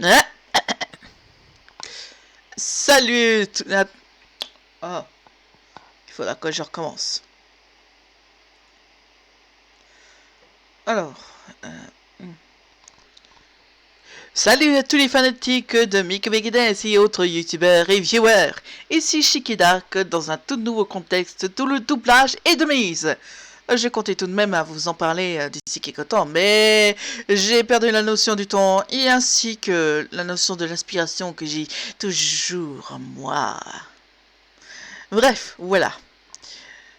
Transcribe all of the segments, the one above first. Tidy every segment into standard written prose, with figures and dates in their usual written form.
Ah, salut Ah, il faudra que je recommence. Alors, hmm. Salut à tous les fanatiques de Mick Megadeth et autres youtubeurs et viewers. Ici Shikidark dans un tout nouveau contexte tout le doublage et de mise. Je comptais tout de même à vous en parler d'ici quelques temps, mais j'ai perdu la notion du temps et ainsi que la notion de l'inspiration que j'ai toujours en moi. Bref, voilà.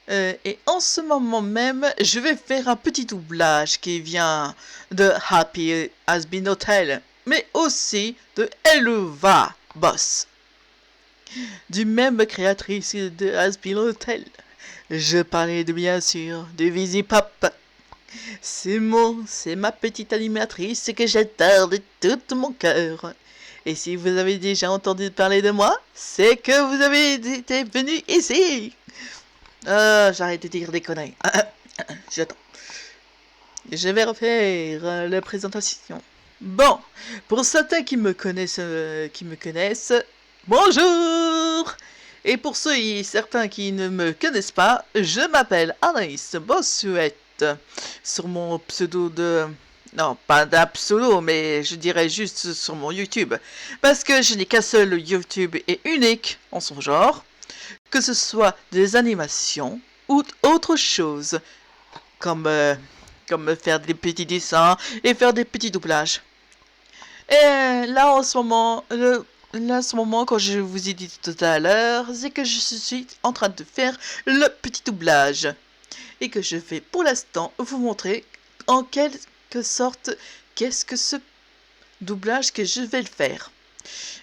Et en ce moment même, je vais faire un petit doublage qui vient de Happy Has Been Hotel, mais aussi de Elva Boss, du même créatrice de Has Been Hotel. Je parlais de bien sûr de Vizzy Pop. C'est ma petite animatrice que j'adore de tout mon cœur. Et si vous avez déjà entendu parler de moi, c'est que vous avez été venu ici. J'arrête de dire des conneries. J'attends. Je vais refaire la présentation. Bon, pour certains qui me connaissent, bonjour. Et pour ceux et certains qui ne me connaissent pas, je m'appelle Anaïs Bossuet. Sur mon pseudo de... Non, pas d'un pseudo, mais je dirais juste sur mon YouTube. Parce que je n'ai qu'un seul YouTube et unique en son genre. Que ce soit des animations ou autre chose. Comme, comme faire des petits dessins et faire des petits doublages. Et là, en ce moment, quand je vous ai dit tout à l'heure, c'est que je suis en train de faire le petit doublage. Et que je vais pour l'instant vous montrer en quelque sorte qu'est-ce que ce doublage que je vais le faire.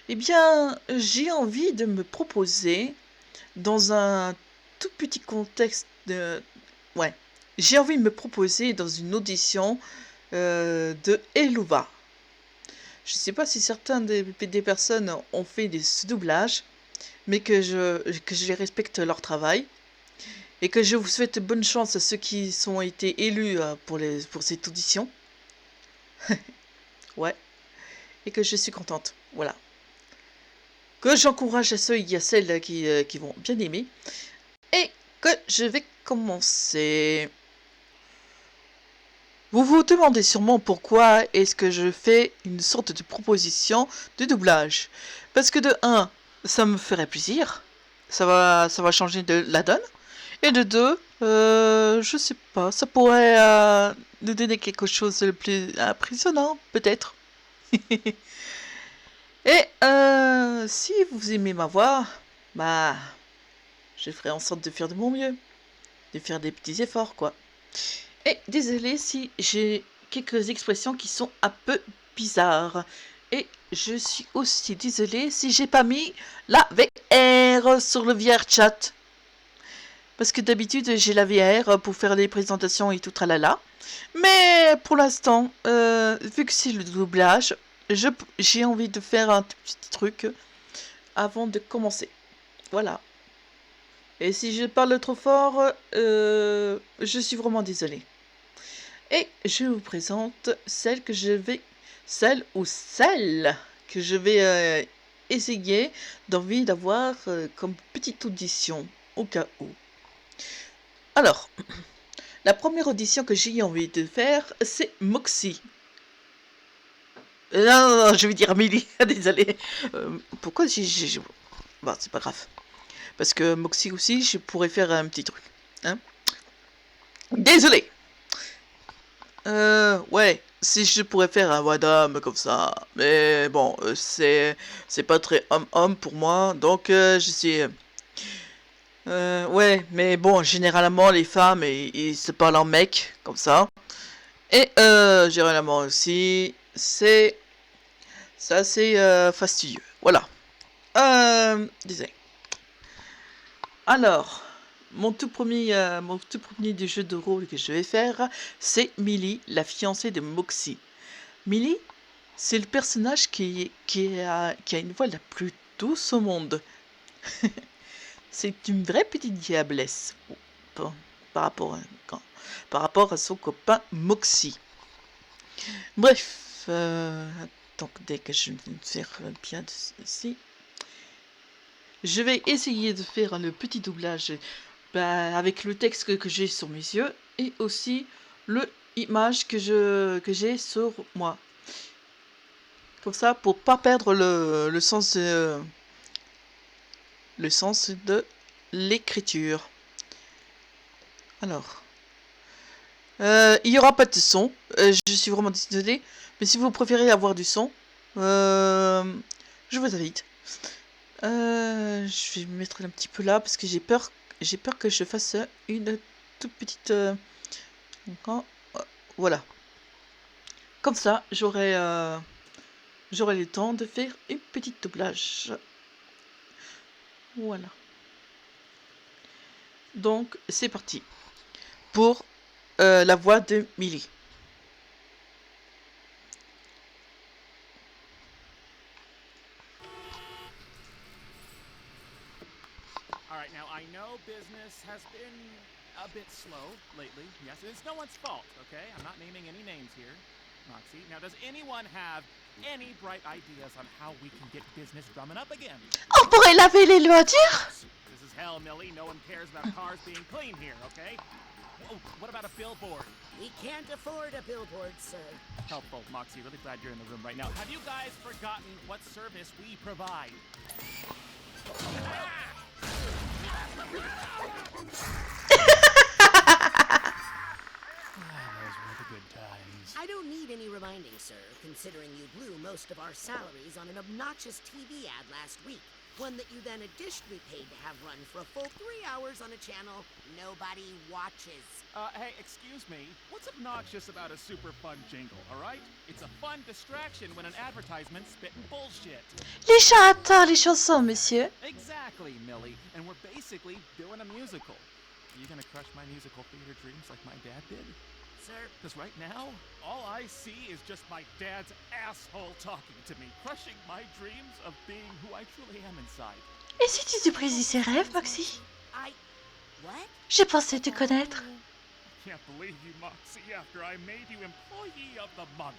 Eh bien, j'ai envie de me proposer dans un tout petit contexte de... Ouais, j'ai envie de me proposer dans une audition de Eluva. Je ne sais pas si certains des personnes ont fait des doublages, mais que je respecte leur travail et que je vous souhaite bonne chance à ceux qui ont été élus pour cette audition. Ouais, et que je suis contente. Voilà. Que j'encourage à ceux et à celles qui vont bien aimer. Et que je vais commencer. Vous vous demandez sûrement pourquoi est-ce que je fais une sorte de proposition de doublage. Parce que de 1, ça me ferait plaisir. Ça va changer de la donne. Et de 2, je sais pas, ça pourrait nous donner quelque chose de plus impressionnant, peut-être. Et si vous aimez ma voix, bah, je ferai en sorte de faire de mon mieux. De faire des petits efforts, quoi. Et désolé si j'ai quelques expressions qui sont un peu bizarres. Et je suis aussi désolée si j'ai pas mis la VR sur le VR chat. Parce que d'habitude j'ai la VR pour faire des présentations et tout tralala. Mais pour l'instant, vu que c'est le doublage, j'ai envie de faire un petit truc avant de commencer. Voilà. Et si je parle trop fort, je suis vraiment désolée. Et je vous présente celle que je vais... Celle ou celle que je vais essayer d'envie d'avoir comme petite audition, au cas où. Alors, la première audition que j'ai envie de faire, c'est Moxie. Non, je vais dire Amélie, désolé. Pourquoi j'ai... Bon, c'est pas grave. Parce que Moxie aussi, je pourrais faire un petit truc. Hein? Désolé. Ouais, si je pourrais faire un Wadam comme ça. Mais bon, c'est pas très homme-homme pour moi, donc je suis... ouais, mais bon, généralement, les femmes, ils se parlent en mec, comme ça. Et généralement aussi, c'est... Ça, c'est fastidieux. Voilà. Disais. Alors, mon tout premier du jeu de rôle que je vais faire, c'est Millie, la fiancée de Moxie. Millie, c'est le personnage qui a une voix la plus douce au monde. C'est une vraie petite diablesse par, par rapport à, par rapport à son copain Moxie. Bref, Donc dès que je vais faire bien ici, je vais essayer de faire le petit doublage avec le texte que j'ai sur mes yeux et aussi le image que j'ai sur moi. Comme ça, pour pas perdre le sens de l'écriture. Alors, il y aura pas de son. Je suis vraiment désolée, mais si vous préférez avoir du son, je vous invite. Je vais me mettre un petit peu là parce que j'ai peur que je fasse une toute petite. Voilà. Comme ça, j'aurai le temps de faire une petite doublage. Voilà. Donc, c'est parti pour la voix de Millie. Alright, now I know business has been a bit slow lately. Yes, it's no one's fault, okay? I'm not naming any names here, Moxie. Now, does anyone have any bright ideas on how we can get business drumming up again? On pourrait laver les voitures? This is hell, Millie. No one cares about cars being clean here, okay? Oh, what about a billboard? We can't afford a billboard, sir. Helpful, Moxie. Really glad you're in the room right now. Have you guys forgotten what service we provide? Those were the good times. I don't need any reminding, sir, considering you blew most of our salaries on an obnoxious TV ad last week. One that you then additionally paid to have run for a full 3 hours on a channel nobody watches. Hey, excuse me. What's obnoxious about a super fun jingle, alright? It's a fun distraction when an advertisement's spitting bullshit. Les chants, les chansons, monsieur. Exactly, Millie. And we're basically doing a musical. Are you gonna crush my musical theater dreams like my dad did? Sir, Because right now, all I see is just my dad's asshole talking to me, crushing my dreams of being who I truly am inside. Et si tu te brises ses rêves, Moxie? what? J'ai pensé te connaître. I can't believe you, Moxie, after I made you Employee of the Month.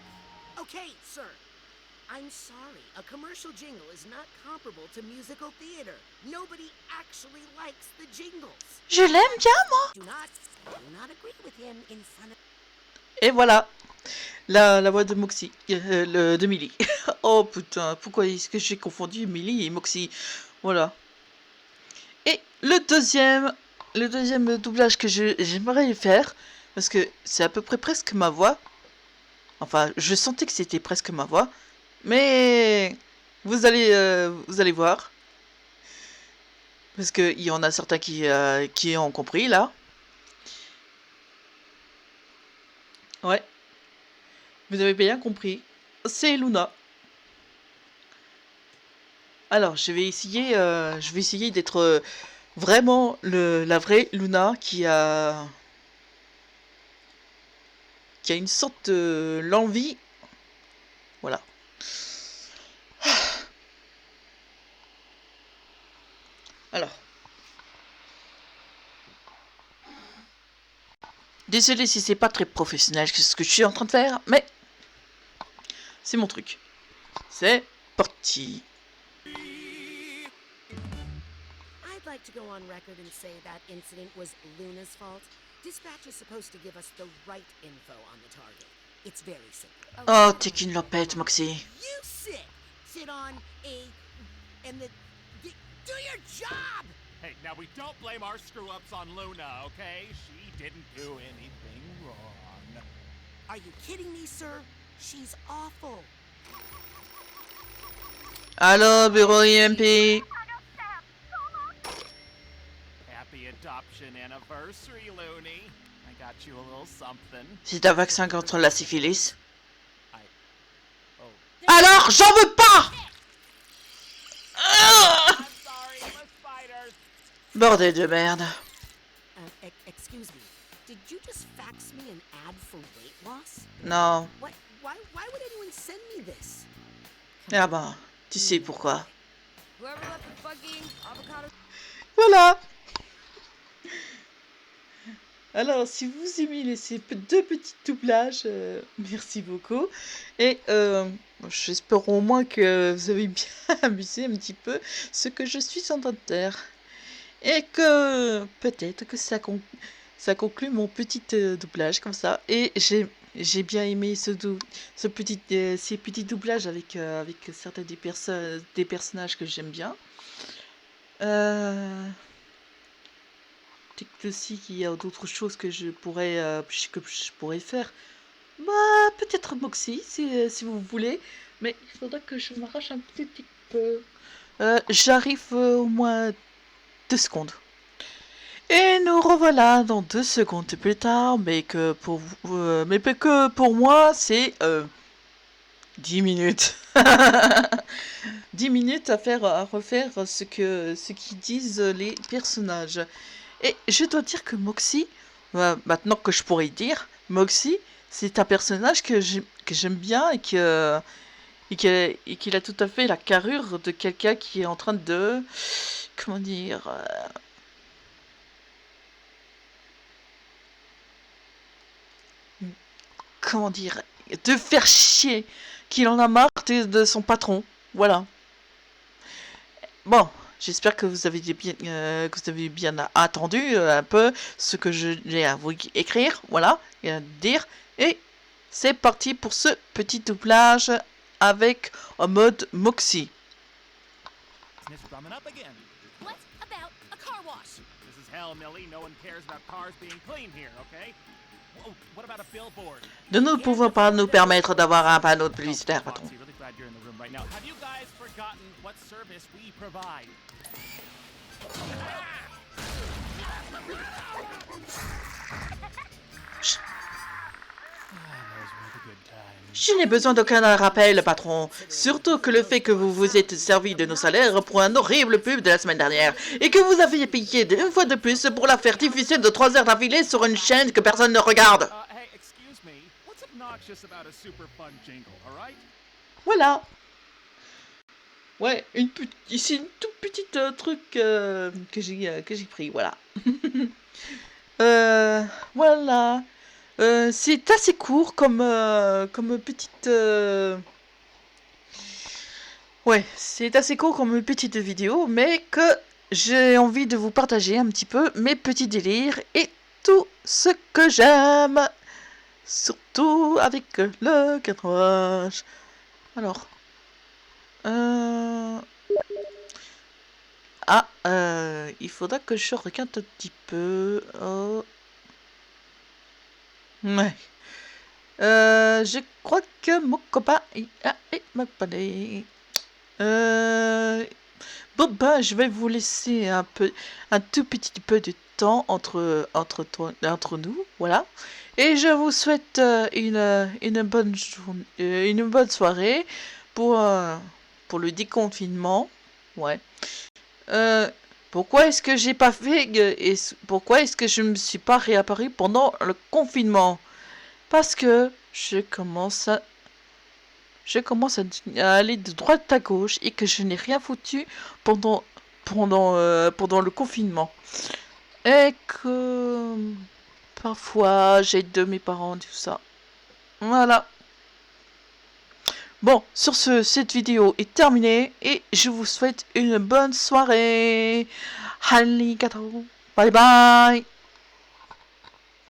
Okay, sir. I'm sorry. A commercial jingle is not comparable to musical theater. Nobody actually likes the jingles. Je l'aime bien, moi. Do not agree with him in front of... Et voilà, la voix de Moxie, de Millie. Oh putain, pourquoi est-ce que j'ai confondu Millie et Moxie? Voilà. Et le deuxième doublage que j'aimerais faire, parce que c'est à peu près presque ma voix. Enfin, je sentais que c'était presque ma voix, mais vous allez voir, parce qu'il y en a certains qui ont compris là. Ouais, vous avez bien compris, c'est Luna. Alors, je vais essayer d'être vraiment la vraie Luna qui a une sorte de l'envie. Voilà. Alors. Désolé si c'est pas très professionnel ce que je suis en train de faire, mais c'est mon truc. C'est parti. I'd like to go on record and say that incident was Luna's fault. Dispatch is supposed to give us the right info on the target. It's very simple. Oh, t'es qu'une lopette, Moxie. You sit on and do your job! Hey, now we don't blame our screw-ups on Luna, okay? She didn't do anything wrong. Are you kidding me, sir? She's awful. Allô, bureau IMP. Happy adoption anniversary, Looney. I got you a little something. C'est un vaccin contre la syphilis. Oh. Alors, j'en veux pas. I'm sorry, I'm a spider. Bordel de merde. Excuse me. Did you just fax me an ad for weight loss? Non. Why would anyone send me this? Ah bah, tu sais pourquoi. Whoever left the fucking avocado. Voilà. Alors, si vous aimez ces deux petits doublages, merci beaucoup. Et j'espère au moins que vous avez bien amusé un petit peu ce que je suis en train de faire. Et que peut-être que ça conclut mon petit doublage comme ça. Et j'ai bien aimé ces petits doublages avec certains des personnages que j'aime bien. Peut-être aussi qu'il y a d'autres choses que je pourrais faire. Bah, peut-être Moxie, si vous voulez. Mais il faudra que je m'arrache un petit peu. J'arrive au moins 2 secondes. Et nous revoilà dans 2 secondes plus tard, mais que pour moi, c'est 10 minutes. 10 minutes à refaire ce qu'ils disent les personnages. Et je dois dire que Moxie, maintenant que je pourrais dire, Moxie, c'est un personnage que j'aime bien et qu'il a tout à fait la carrure de quelqu'un qui est en train de... Comment dire comment dire, de faire chier, qu'il en a marre de son patron. Voilà. Bon, j'espère que vous avez bien attendu un peu ce que j'ai à vous écrire, voilà, et à dire. Et c'est parti pour ce petit doublage avec en mode Moxie. Miss Drumming up again. What about a car wash? This is hell, Millie. No one cares about cars being clean here, okay? Oh, what about a billboard? Nous ne pouvons pas nous permettre d'avoir un panneau publicitaire, patron. Foxy, really glad you're in the room right now. Have you guys forgotten what service we provide? Je n'ai besoin d'aucun rappel, patron. Surtout que le fait que vous vous êtes servi de nos salaires pour un horrible pub de la semaine dernière et que vous aviez payé une fois de plus pour la faire diffuser de 3 heures d'affilée sur une chaîne que personne ne regarde. Hey, excuse me. What's obnoxious about a super fun jingle, all right? Voilà. Ouais, ici une toute petite truc que j'ai pris, voilà. Voilà. C'est assez court comme petite... Ouais, c'est assez court comme petite vidéo, mais que j'ai envie de vous partager un petit peu mes petits délires et tout ce que j'aime. Surtout avec le cadrage. Alors... il faudra que je regarde un petit peu... Ouais. Je crois que mon copain m'a parlé. Bon ben, je vais vous laisser un tout petit peu de temps entre nous, voilà. Et je vous souhaite une bonne journée, une bonne soirée pour le déconfinement, ouais. Pourquoi est-ce que j'ai pas fait pourquoi est-ce que je me suis pas réapparu pendant le confinement? Parce que je commence à aller de droite à gauche et que je n'ai rien foutu pendant le confinement. Et que parfois j'aide mes parents, tout ça. Voilà. Bon, sur ce, cette vidéo est terminée et je vous souhaite une bonne soirée. Arigato. Bye bye.